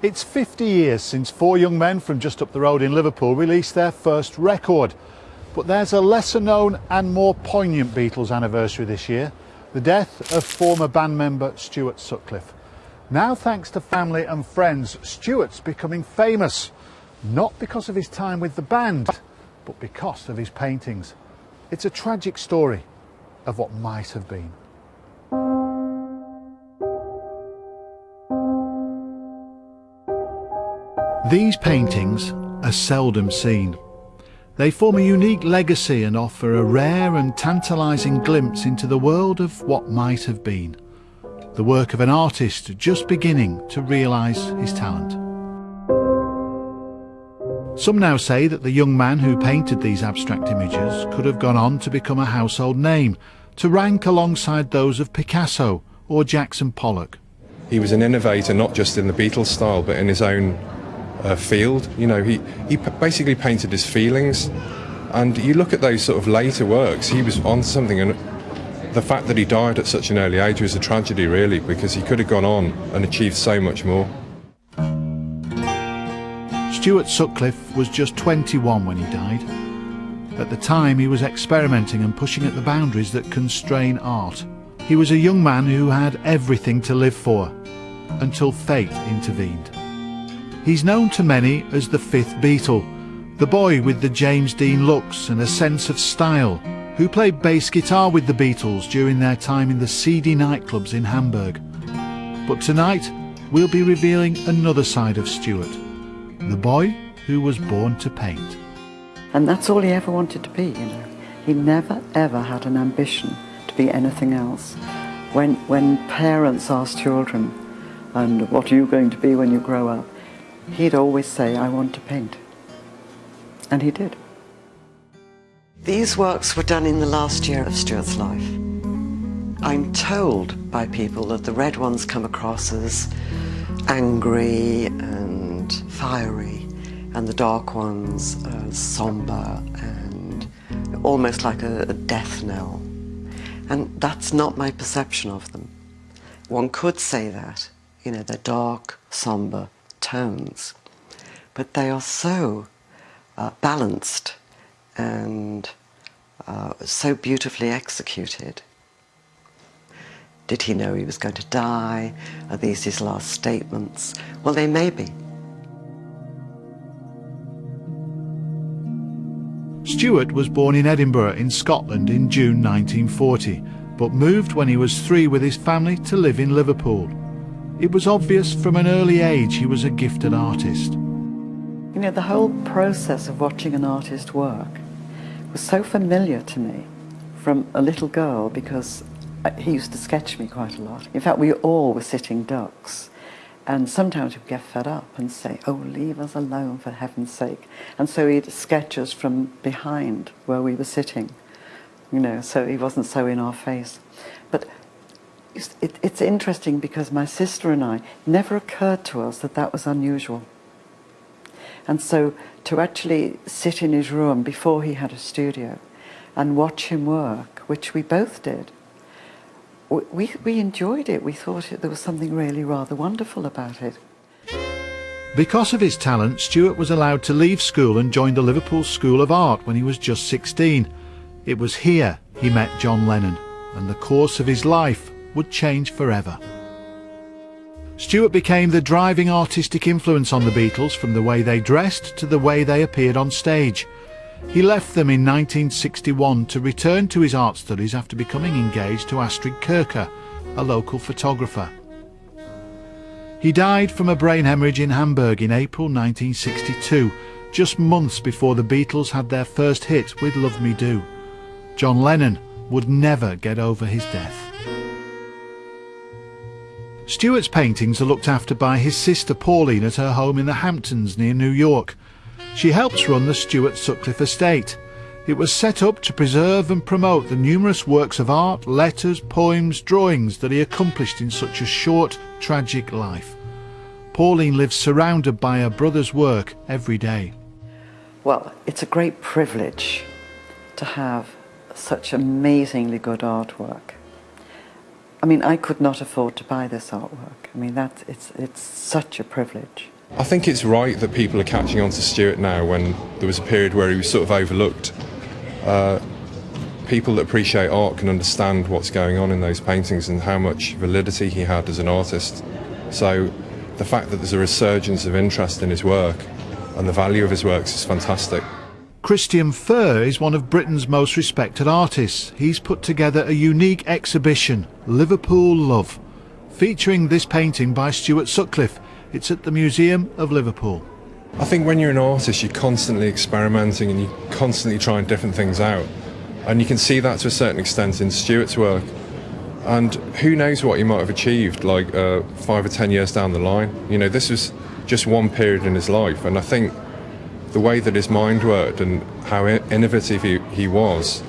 It's 50 years since four young men from just up the road in Liverpool released their first record. But there's a lesser known and more poignant Beatles anniversary this year, the death of former band member Stuart Sutcliffe. Now, thanks to family and friends, Stuart's becoming famous, not because of his time with the band, but because of his paintings. It's a tragic story of what might have been. These paintings are seldom seen. They form a unique legacy and offer a rare and tantalising glimpse into the world of what might have been. The work of an artist just beginning to realise his talent. Some now say that the young man who painted these abstract images could have gone on to become a household name, to rank alongside those of Picasso or Jackson Pollock. He was an innovator, not just in the Beatles style, but in his own field. You know, he basically painted his feelings, and you look at those sort of later works, he was on something, and the fact that he died at such an early age was a tragedy, really, because he could have gone on and achieved so much more. Stuart Sutcliffe was just 21 when he died. At the time, he was experimenting and pushing at the boundaries that constrain art. He was a young man who had everything to live for, until fate intervened. He's known to many as the fifth Beatle, the boy with the James Dean looks and a sense of style, who played bass guitar with the Beatles during their time in the seedy nightclubs in Hamburg. But tonight, we'll be revealing another side of Stuart, the boy who was born to paint. And that's all he ever wanted to be, you know. He never ever had an ambition to be anything else. When parents ask children, and what are you going to be when you grow up, he'd always say, I want to paint. And he did. These works were done in the last year of Stuart's life. I'm told by people that the red ones come across as angry and fiery, and the dark ones as somber and almost like a death knell. And that's not my perception of them. One could say that, you know, they're dark, somber tones, but they are so balanced and so beautifully executed. Did he know he was going to die? Are these his last statements? Well, they may be. Stuart was born in Edinburgh in Scotland in June 1940, but moved when he was 3 with his family to live in Liverpool. It was obvious from an early age he was a gifted artist. You know, the whole process of watching an artist work was so familiar to me from a little girl, because he used to sketch me quite a lot. In fact, we all were sitting ducks, and sometimes we'd get fed up and say, oh, leave us alone for heaven's sake. And so he'd sketch us from behind where we were sitting, you know, so he wasn't so in our face. But it's interesting because my sister and I, it never occurred to us that that was unusual. And so to actually sit in his room before he had a studio and watch him work, which we both did, we enjoyed it. We thought there was something really rather wonderful about it. Because of his talent, Stuart was allowed to leave school and join the Liverpool School of Art when he was just 16. It was here he met John Lennon, and the course of his life would change forever. Stuart became the driving artistic influence on the Beatles, from the way they dressed to the way they appeared on stage. He left them in 1961 to return to his art studies after becoming engaged to Astrid Kircher, a local photographer. He died from a brain hemorrhage in Hamburg in April 1962, just months before the Beatles had their first hit with Love Me Do. John Lennon would never get over his death. Stuart's paintings are looked after by his sister Pauline at her home in the Hamptons near New York. She helps run the Stuart Sutcliffe estate. It was set up to preserve and promote the numerous works of art, letters, poems, drawings that he accomplished in such a short, tragic life. Pauline lives surrounded by her brother's work every day. Well, it's a great privilege to have such amazingly good artwork. I mean, I could not afford to buy this artwork. I mean, it's such a privilege. I think it's right that people are catching on to Stuart now when there was a period where he was sort of overlooked. People that appreciate art can understand what's going on in those paintings and how much validity he had as an artist. So the fact that there's a resurgence of interest in his work and the value of his works is fantastic. Christian Furr is one of Britain's most respected artists. He's put together a unique exhibition, Liverpool Love, featuring this painting by Stuart Sutcliffe. It's at the Museum of Liverpool. I think when you're an artist, you're constantly experimenting and you're constantly trying different things out. And you can see that to a certain extent in Stuart's work. And who knows what he might have achieved, like 5 or 10 years down the line. You know, this was just one period in his life. And I think the way that his mind worked and how innovative he was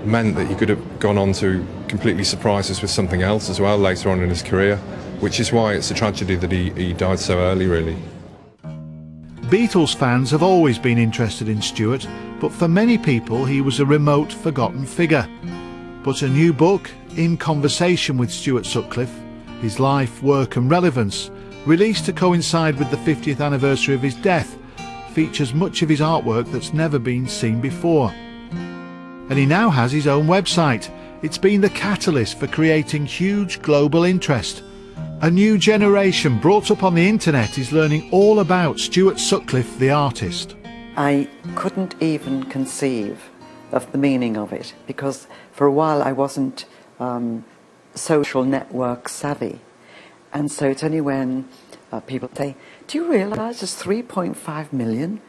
meant that he could have gone on to completely surprise us with something else as well later on in his career, which is why it's a tragedy that he died so early, really. Beatles fans have always been interested in Stuart, but for many people he was a remote, forgotten figure. But a new book, In Conversation with Stuart Sutcliffe, His Life, Work and Relevance, released to coincide with the 50th anniversary of his death, features much of his artwork that's never been seen before. And he now has his own website. It's been the catalyst for creating huge global interest. A new generation brought up on the internet is learning all about Stuart Sutcliffe the artist. I couldn't even conceive of the meaning of it because for a while I wasn't social network savvy. And so it's only when people say, do you realise there's 3.5 million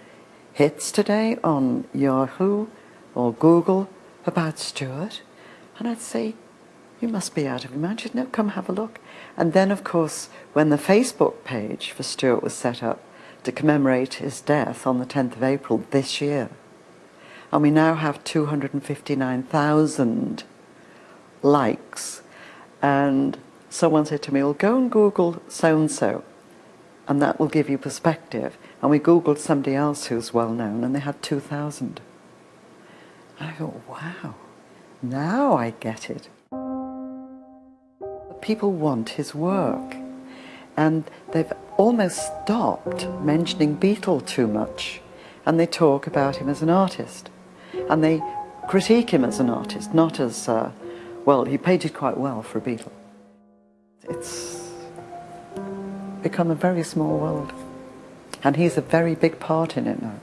hits today on Yahoo or Google about Stuart? And I'd say, you must be out of your mind. She'd no, come have a look. And then, of course, when the Facebook page for Stuart was set up to commemorate his death on the 10th of April this year, and we now have 259,000 likes, and someone said to me, well, go and Google so-and-so, and that will give you perspective. And we Googled somebody else who's well known, and they had 2,000. I thought, wow, now I get it. People want his work, and they've almost stopped mentioning Beatle too much, and they talk about him as an artist, and they critique him as an artist, not as, well, he painted quite well for a Beatle. It's become a very small world, and he's a very big part in it now.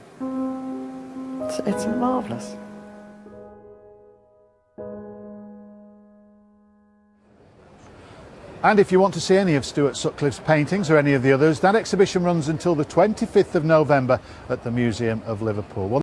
It's marvellous. And if you want to see any of Stuart Sutcliffe's paintings or any of the others, that exhibition runs until the 25th of November at the Museum of Liverpool.